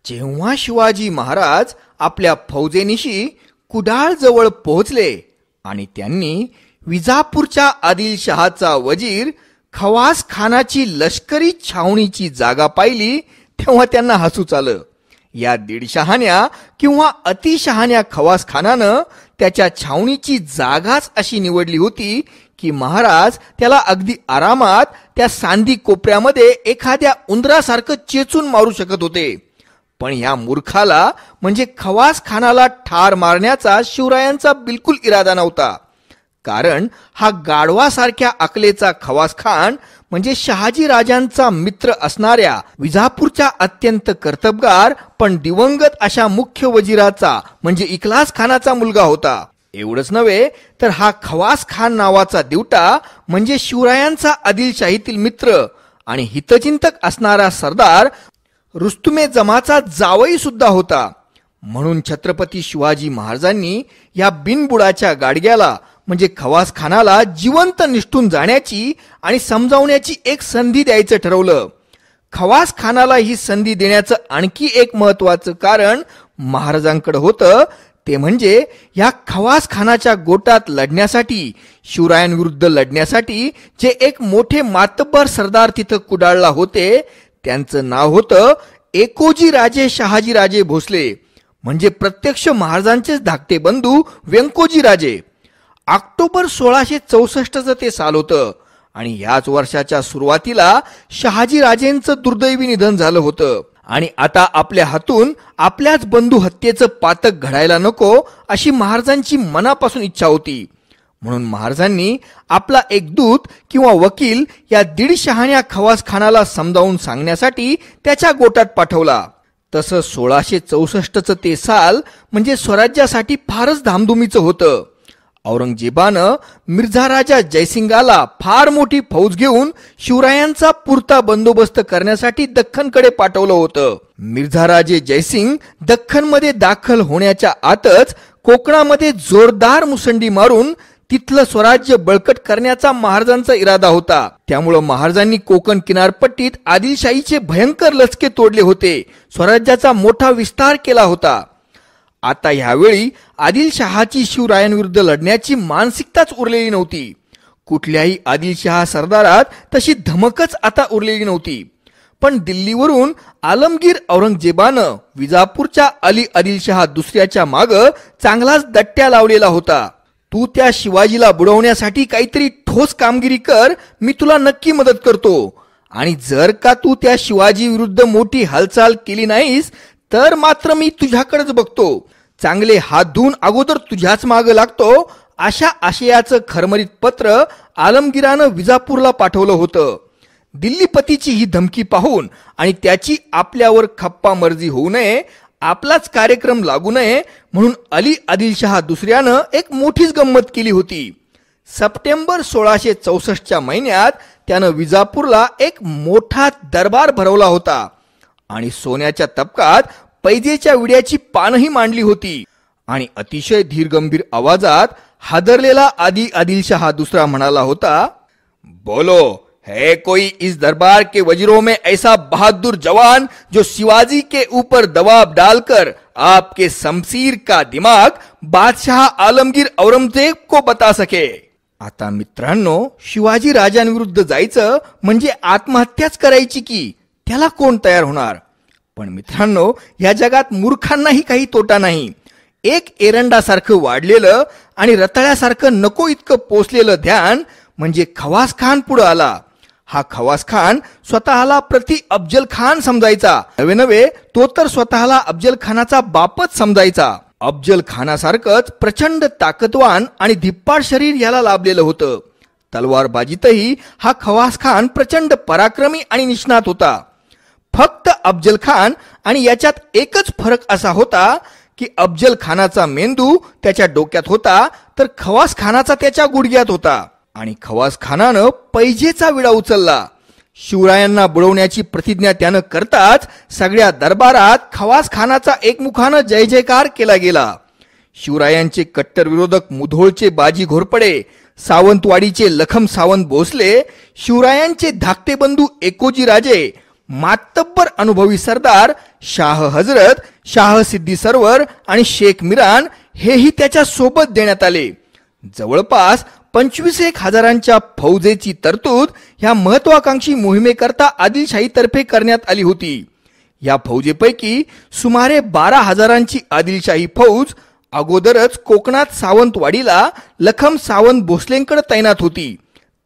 जेव्हा शिवाजी महाराज आपल्या फौजेनिशी कुडाळ जवळ पोहोचले आणि त्यांनी विजापूरच्या आदिलशहाचा वजीर खवास खानाची लष्करी छावणीची जागा पाहिली तेव्हा त्यांना हसूच आलं. या दीडशहाण्या किंवा अतिशहाण्या खवास खानानं त्याच्या छावणीची जागाच अशी निवडली होती की महाराज त्याला अगदी आरामात त्या सांदी कोपऱ्यामध्ये एखाद्या उंदरासारखं चेचून मारू शकत होते. पण या मूर्खाला म्हणजे खवास खानाला ठार मारण्याचा शिवरायांचा बिलकुल इरादा नव्हता. कारण हा गाढवासारख्या अकलेचा खवास खान म्हणजे शहाजी राजांचा मित्र असणाऱ्या विजापूरच्या अत्यंत कर्तबगार पण दिवंगत अशा मुख्य वजीराचा म्हणजे इखलास खानाचा मुलगा होता. एवढंच नव्हे तर हा खवास खान नावाचा दिवटा म्हणजे शिवरायांचा आदिलशाहीतील मित्र आणि हितचिंतक असणारा सरदार रुस्तुमे जमाचा जावई सुद्धा होता. म्हणून छत्रपती शिवाजी महाराजांनी या बिनबुडाच्या गाडग्याला म्हणजे खवास खानाला जिवंत निष्ठून जाण्याची आणि समजावण्याची एक संधी द्यायचं ठरवलं. खवास खानाला ही संधी देण्याचं आणखी एक महत्वाचं कारण महाराजांकडे होतं. ते म्हणजे या खवास खानाच्या गोटात लढण्यासाठी शिवरायांविरुद्ध लढण्यासाठी जे एक मोठे मातब्बर सरदार तिथं कुडाळला होते त्यांचं नाव होतं एकोजी राजे शहाजी राजे भोसले म्हणजे प्रत्यक्ष महाराजांचेच धाकटे बंधू व्यंकोजी राजे. ऑक्टोबर 1664चं ते साल होतं आणि याच वर्षाच्या सुरुवातीला शहाजी राजेंचं दुर्दैवी निधन झालं होतं. आणि आता आपल्या हातून आपल्याच बंधू हत्येचं पातक घडायला नको अशी महाराजांची मनापासून इच्छा होती. म्हणून महाराजांनी आपला एक दूत किंवा वकील या दीडशहाण्या खवास खानाला समजावून सांगण्यासाठी त्याच्या गोटात पाठवला. तसं 1664चं ते साल म्हणजे स्वराज्यासाठी फारच धामधुमीचं होतं. औरंगजेबानं मिर्झा राजा जयसिंगाला फार मोठी फौज घेऊन शिवरायांचा पुरता बंदोबस्त करण्यासाठी दख्खनकडे पाठवलं होतं. मिर्झा राजे जयसिंग दख्खनमध्ये दाखल होण्याच्या आतच कोकणामध्ये जोरदार मुसंडी मारून तिथलं स्वराज्य बळकट करण्याचा महाराजांचा इरादा होता. त्यामुळं महाराजांनी कोकण किनारपट्टीत आदिलशाहीचे भयंकर लचके तोडले होते. स्वराज्याचा मोठा विस्तार केला होता. आता ह्यावेळी आदिलशहाची शिवरायांविरुद्ध लढण्याची मानसिकताच उरलेली नव्हती. कुठल्याही आदिलशहा सरदारात तशी धमकच आता उरलेली नव्हती. पण दिल्लीवरून आलमगीर औरंगजेबानं विजापूरच्या अली आदिलशहा दुसऱ्याच्या माग चांगलाच दट्ट्या लावलेला होता. तू त्या शिवाजीला बुडवण्यासाठी काहीतरी ठोस कामगिरी कर, मी तुला नक्की मदत करतो. आणि जर का तू त्या शिवाजी विरुद्ध मोठी हालचाल केली नाहीस तर मात्र मी तुझ्याकडेच बघतो, चांगले हात धुवून अगोदर तुझ्याच माग लागतो, अशा आशयाचं खरमरीत पत्र आलमगीरानं विजापूरला पाठवलं होतं. दिल्लीपतीची ही धमकी पाहून आणि त्याची आपल्यावर खप्पा मर्जी होऊ नये, आपलाच कार्यक्रम लागू नये म्हणून अली आदिलशहा दुसऱ्यानं एक मोठीच गंमत केली होती. सप्टेंबर 1664च्या महिन्यात त्यानं विजापूरला एक मोठा दरबार भरवला होता आणि सोन्याच्या तबकात पैजेच्या विड्याची पानही मांडली होती. आणि अतिशय धीरगंभीर आवाजात हादरलेला आदिलशहा दुसरा म्हणाला होता, बोलो, है कोई इस दरबार के वजीरों में ऐसा बहादुर जवान जो शिवाजी के ऊपर दबाव डालकर आपके शमशीर का दिमाग बादशाह आलमगीर औरंगजेब को बता सके. आता मित्रांनो, शिवाजी राजांविरुद्ध जायचं म्हणजे आत्महत्याच करायची की त्याला कोण तयार होणार. पण मित्रांनो, या जगात मूर्खांनाही काही तोटा नाही. एक एरंडासारखं वाढलेलं आणि रताळ्यासारखं नको इतकं पोचलेलं ध्यान म्हणजे खवास खान पुढे आला. हा खवास खान स्वतःला प्रति अफजल खान समजायचा. नवे तो तर स्वतःला अफजल खानाचा बापच समजायचा. अफजल खानासारखंच प्रचंड ताकदवान आणि धिप्पाड शरीर याला लाभलेलं होतं. तलवारबाजीतही हा खवास खान प्रचंड पराक्रमी आणि निष्णात होता. फक्त अफजल खान आणि याच्यात एकच फरक असा होता की अफजल खानाचा मेंदू त्याच्या डोक्यात होता तर खवास खानाचा त्याच्या गुडघ्यात होता. आणि खवास खानानं पैजेचा विडा उचलला. शिवरायांना बुडवण्याची प्रतिज्ञा त्यानं करताच सगळ्या दरबारात खवास खानाचा एकमुखानं जय जयकार केला गेला. शिवरायांचे कट्टर विरोधक मुधोळचे बाजी घोरपडे, सावंतवाडीचे लखम सावंत भोसले, शिवरायांचे धाकटे बंधू एकोजी राजे, मातब्बर अनुभवी सरदार शाह हजरत, शाह सिद्दी सरवर आणि शेख मिरान हेही त्याच्या सोबत देण्यात आले. जवळपास 25,000 फौजेची तरतूद ह्या महत्वाकांक्षी मोहिमेकरता आदिलशाहीतर्फे करण्यात आली होती. या फौजेपैकी सुमारे 12,000 आदिलशाही फौज अगोदरच कोकणात सावंतवाडीला लखम सावंत भोसलेंकडे तैनात होती.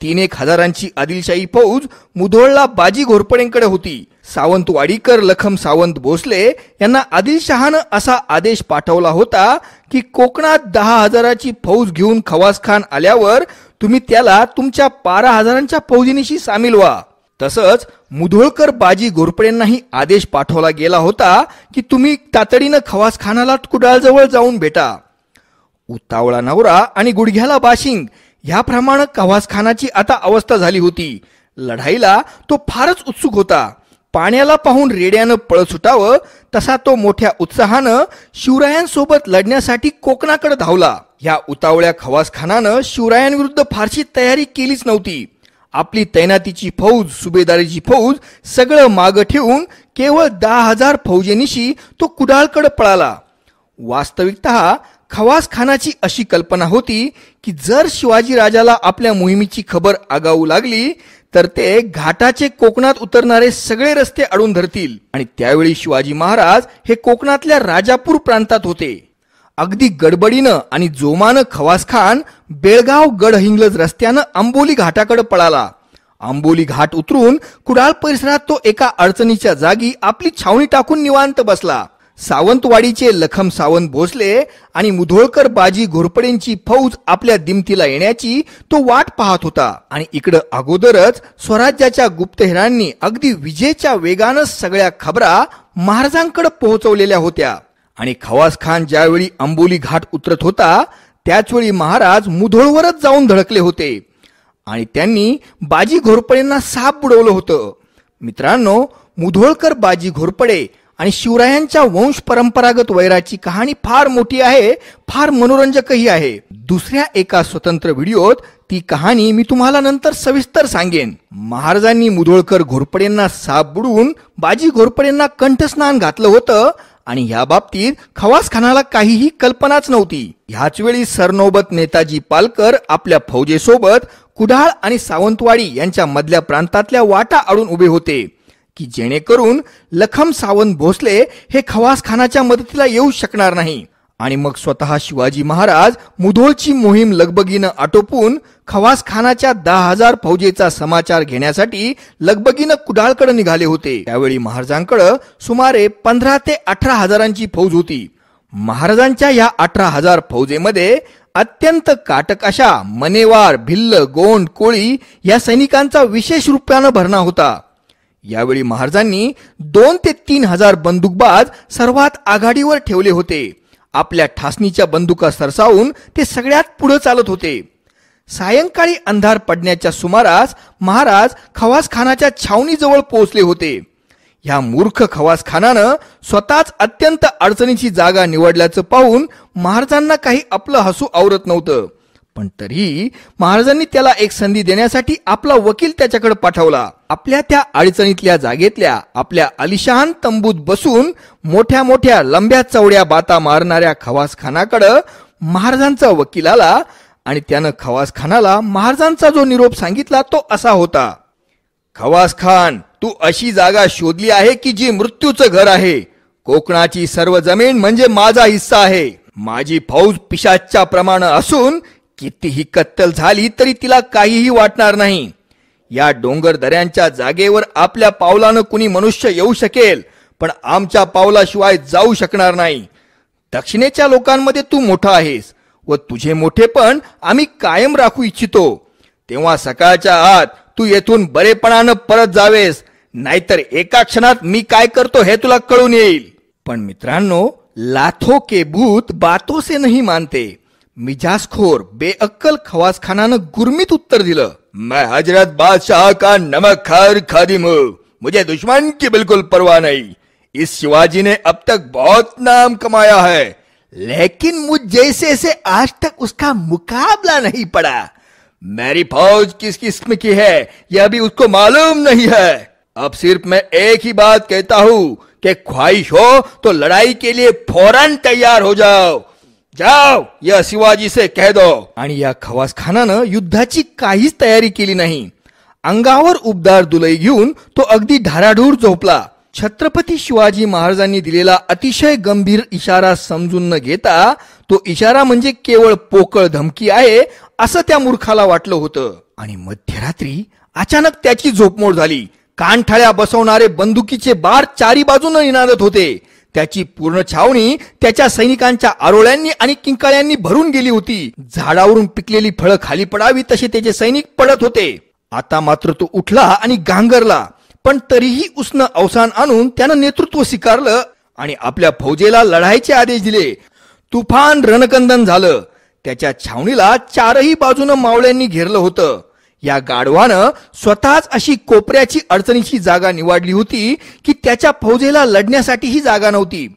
3,000 आदिलशाही फौज मुधोळला बाजी घोरपडेंकडे होती. सावंतवाडीकर लखम सावंत भोसले यांना आदिलशहानं असा आदेश पाठवला होता की कोकणात 10,000 फौज घेऊन खवास खान आल्यावर तुम्ही त्याला तुमच्या 12,000 फौजीनिशी सामील व्हा. तसंच मुधोळकर बाजी घोरपडेंनाही आदेश पाठवला गेला होता की तुम्ही तातडीनं खवास खानाला कुडाळजवळ जाऊन भेटा. उतावळा नवरा आणि गुडघ्याला बाशिंग ह्याप्रमाणे खवास खानाची आता अवस्था झाली होती. लढाईला तो फारच उत्सुक होता. पाण्याला पाहून रेड्यानं पळ सुटावं तसा तो मोठ्या उत्साहानं शिवरायांसोबत लढण्यासाठी कोकणाकडे धावला. ह्या उतावळ्या खवास खानानं शिवरायांविरुद्ध फारशी तयारी केलीच नव्हती. आपली तैनातीची फौज, सुभेदारीची फौज सगळं मागं ठेवून केवळ 10,000 फौजेनिशी तो कुडाळकडे पळाला. वास्तविकतः खवास खानाची अशी कल्पना होती की जर शिवाजी राजाला आपल्या मोहिमेची खबर आगाऊ लागली तर ते घाटाचे कोकणात उतरणारे सगळे रस्ते अडवून धरतील आणि त्यावेळी शिवाजी महाराज हे कोकणातल्या राजापूर प्रांतात होते. अगदी गडबडीनं आणि जोमानं खवास खान बेळगाव गडहिंग्लज रस्त्यानं आंबोली घाटाकडे पळाला. आंबोली घाट उतरून कुडाळ परिसरात तो एका अडचणीच्या जागी आपली छावणी टाकून निवांत बसला. सावंतवाडीचे लखम सावंत भोसले आणि मुधोळकर बाजी घोरपडेंची फौज आपल्या दिमतीला येण्याची तो वाट पाहत होता आणि इकडं अगोदरच स्वराज्याच्या गुप्तहेरांनी अगदी विजेच्या वेगानं सगळ्या खबरा महाराजांकडे पोहोचवलेल्या होत्या. आणि खवास खान ज्यावेळी आंबोली घाट उतरत होता त्याचवेळी महाराज मुधोळवरच जाऊन धडकले होते आणि त्यांनी बाजी घोरपडेंना साप बुडवलं होतं. मित्रांनो, मुधोळकर बाजी घोरपडे आणि शिवरायांच्या वंश परंपरागत वैराची कहाणी फार मोठी आहे, फार मनोरंजकही आहे. दुसऱ्या एका स्वतंत्र व्हिडिओत ती कहाणी मी तुम्हाला नंतर सविस्तर सांगेन. महाराजांनी मुधोळकर घोरपडेंना साप बुडवून बाजी घोरपडेंना कंठस्नान घातलं होतं आणि या बाबतीत खवास खानाला काहीही कल्पनाच नव्हती. ह्याच वेळी सरनौबत नेताजी पालकर आपल्या फौजेसोबत कुडाळ आणि सावंतवाडी यांच्या मधल्या प्रांतातल्या वाटा अडून उभे होते की जेणेकरून लखम सावंत भोसले हे खवास खानाच्या मदतीला येऊ शकणार नाही. आणि मग स्वतः शिवाजी महाराज मुधोळची मोहीम लगबगीनं आटोपून खवास खानाच्या 10,000 फौजेचा समाचार घेण्यासाठी लगबगीनं कुडाळकडे निघाले होते. त्यावेळी महाराजांकडे सुमारे 15 ते 18,000 फौज होती. महाराजांच्या या 18,000 फौजेमध्ये अत्यंत काटक अशा मनेवार, भिल्ल, गोंड, कोळी या सैनिकांचा विशेष रूपानं भरणा होता. यावेळी महाराजांनी 2 ते 3,000 बंदूकबाज सर्वात आघाडीवर ठेवले होते. आपल्या ठासणीच्या बंदुका सरसावून ते सगळ्यात पुढे चालत होते. सायंकाळी अंधार पडण्याच्या सुमारास महाराज खवास खानाच्या छावणीजवळ पोहोचले होते. ह्या मूर्ख खवास खानानं स्वतःच अत्यंत अडचणीची जागा निवडल्याचं पाहून महाराजांना काही आपलं हसू आवरत नव्हतं. पण तरीही महाराजांनी त्याला एक संधी देण्यासाठी आपला वकील त्याच्याकडे पाठवला. आपल्या त्या अडचणीतल्या जागेतल्या आपल्या आलिशान तंबूत बसून मोठ्या मोठ्या लंब्या चवड्या बाता मारणाऱ्या खवास खानाकडे महाराजांचा वकील आला आणि त्यानं खवास खानाला महाराजांचा जो निरोप सांगितला तो असा होता: खवास खान, तू अशी जागा शोधली आहे की जी मृत्यूचं घर आहे. कोकणाची सर्व जमीन म्हणजे माझा हिस्सा आहे. माझी फौज पिशाच्या प्रमाणे असून कितीही कत्तल झाली तरी तिला काहीही वाटणार नाही. या डोंगर दऱ्यांच्या जागेवर आपल्या पावलानं कुणी मनुष्य येऊ शकेल, पण आमच्या पावलाशिवाय जाऊ शकणार नाही. दक्षिणेच्या लोकांमध्ये तू मोठा आहेस व तुझे मोठेपण आम्ही कायम राखू इच्छितो. तेव्हा सकाळच्या आत तू येथून बरेपणानं परत जावेस, नाहीतर एका क्षणात मी काय करतो हे तुला कळून येईल. पण मित्रांनो, लाथो के भूत बातों से नहीं मानते. मिजाजखोर बेअक्कल खवास खानानं गुरमीत उत्तर दिलं: मैं हजरत बादशाह का नमकहर खादिम हूं. मुझे दुश्मन की बिल्कुल परवाह नहीं. इस शिवाजी ने अब तक बहुत नाम कमाया है, लेकिन मुझ जैसे से आज तक उसका मुकाबला नहीं पड़ा. मेरी फौज किस किस्म की है यह भी उसको मालूम नहीं है. अब सिर्फ मैं एक ही बात कहता हूँ कि ख्वाहिश हो तो लड़ाई के लिए फौरन तैयार हो जाओ. जाओ या शिवाजी से कह दो. आणि या खवास खानानं युद्धाची काहीच तयारी केली नाही. अंगावर उबदार दुलई घेऊन तो अगदी ढाराढूर झोपला. छत्रपती शिवाजी महाराजांनी दिलेला अतिशय गंभीर इशारा समजून न घेता तो इशारा म्हणजे केवळ पोकळ धमकी आहे असं त्या मूर्खाला वाटलं होतं. आणि मध्यरात्री अचानक त्याची झोपमोड झाली. कानठळ्या बसवणारे बंदुकीचे बार चारी बाजूने निनादत होते. त्याची पूर्ण छावणी त्याच्या सैनिकांच्या आरोळ्यांनी आणि किंकाळ्यांनी भरून गेली होती. झाडावरून पिकलेली फळं खाली पडावी तसे त्याचे सैनिक पडत होते. आता मात्र तो उठला आणि गांगरला, पण तरीही उसनं अवसान आणून त्यानं नेतृत्व स्वीकारलं आणि आपल्या फौजेला लढाईचे आदेश दिले. तुफान रणकंदन झालं. त्याच्या छावणीला चारही बाजूनं मावळ्यांनी घेरलं होतं. या गाढवानं स्वतःच अशी कोपऱ्याची अडचणीची जागा निवडली होती की त्याच्या फौजेला लढण्यासाठीही जागा नव्हती.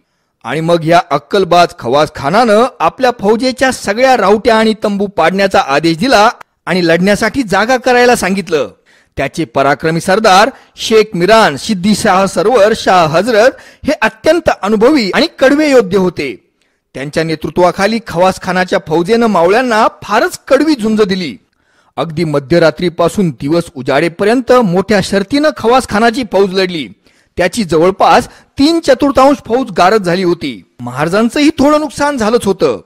आणि मग या अक्कलबाज खवास खानानं आपल्या फौजेच्या सगळ्या रावट्या आणि तंबू पाडण्याचा आदेश दिला आणि लढण्यासाठी जागा करायला सांगितलं. त्याचे पराक्रमी सरदार शेख मिरान, सिद्दी शाह सरवर, शाह हजरत हे अत्यंत अनुभवी आणि कडवे योद्धे होते. त्यांच्या नेतृत्वाखाली खवास खानाच्या फौजेनं मावळ्यांना फारच कडवी झुंज दिली. अगदी मध्यरात्रीपासून दिवस उजाडेपर्यंत मोठ्या शर्तीनं खवास खानाची फौज लढली. त्याची जवळपास 3/4 फौज गारद झाली होती. महाराजांचंही थोडं नुकसान झालंच होतं.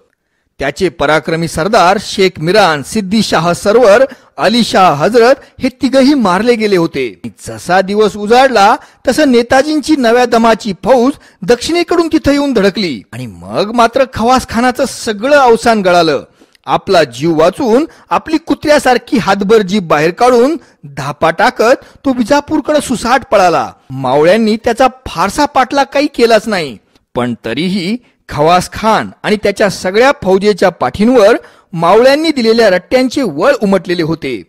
त्याचे पराक्रमी सरदार शेख मिरान, सिद्दी शाह सरवर, अली शाह हजरत हे तिघही मारले गेले होते. जसा दिवस उजाडला तसं नेताजींची नव्या दमाची फौज दक्षिणेकडून तिथे येऊन धडकली. आणि मग मात्र खवास खानाचं सगळं अवसान गळालं. आपला जीव वाचून आपली कुत्र्यासारखी हातभर जीभ बाहेर काढून धापा टाकत तो विजापूरकडे सुसाट पळाला. मावळ्यांनी त्याचा फारसा पाठलाग काही केलाच नाही, पण तरीही खवास खान आणि त्याच्या सगळ्या फौजेच्या पाठींवर मावळ्यांनी दिलेल्या रट्ट्यांचे वळ उमटलेले होते.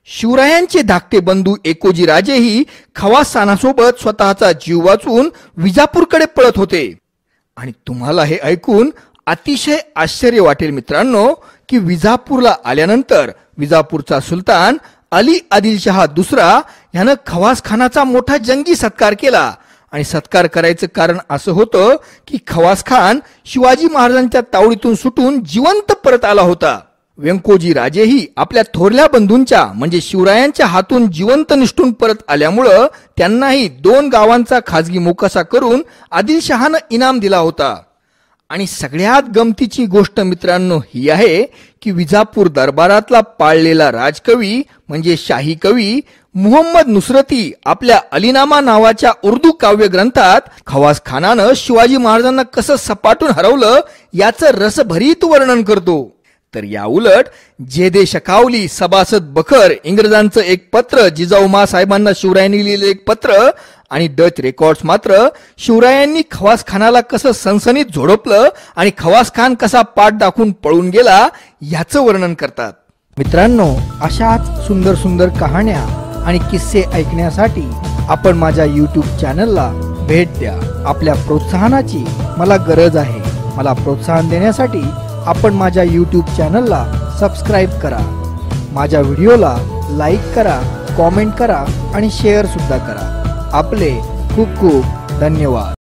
शिवरायांचे धाकटे बंधू एकोजी राजेही खवास खानासोबत स्वतःचा जीव वाचून विजापूरकडे पळत होते. आणि तुम्हाला हे ऐकून अतिशय आश्चर्य वाटेल मित्रांनो की विजापूरला आल्यानंतर विजापूरचा सुलतान अली आदिलशहा दुसरा यानं खवास खानाचा मोठा जंगी सत्कार केला. आणि सत्कार करायचं कारण असं होतं की खवास खान शिवाजी महाराजांच्या तावडीतून सुटून जिवंत परत आला होता. व्यंकोजी राजेही आपल्या थोरल्या बंधूंच्या म्हणजे शिवरायांच्या हातून जिवंत निष्ठून परत आल्यामुळं त्यांनाही 2 गावांचा खाजगी मोकासा करून आदिलशहानं इनाम दिला होता. आणि सगळ्यात गमतीची गोष्ट मित्रांनो ही आहे की विजापूर दरबारातला पाळलेला राजकवी म्हणजे शाही कवी मुहम्मद नुसरती आपल्या अलीनामा नावाच्या उर्दू काव्य ग्रंथात खवास खानानं शिवाजी महाराजांना कसं सपाटून हरवलं याचं रसभरीत वर्णन करतो. तर या उलट जेदे शकावली, सभासद बखर, इंग्रजांचं एक पत्र, जिजाऊमा साहेबांना शिवरायांनी लिहिलेलं एक पत्र आणि डच रेकॉर्ड्स मात्र शिवरायांनी खवास खानाला कसं सनसनीत झोडपलं आणि खवास खान कसा पाठ दाखवून पळून गेला याचं वर्णन करतात. मित्रांनो, अशाच सुंदर सुंदर कहाण्या आणि किस्से ऐकण्यासाठी आपण माझ्या YouTube चॅनलला भेट द्या. आपल्या प्रोत्साहनाची मला गरज आहे. मला प्रोत्साहन देण्यासाठी आपण माझ्या YouTube चॅनलला सबस्क्राईब करा. माझ्या व्हिडिओला लाईक करा, कॉमेंट करा आणि शेअर सुद्धा करा. आपले खूप खूप धन्यवाद.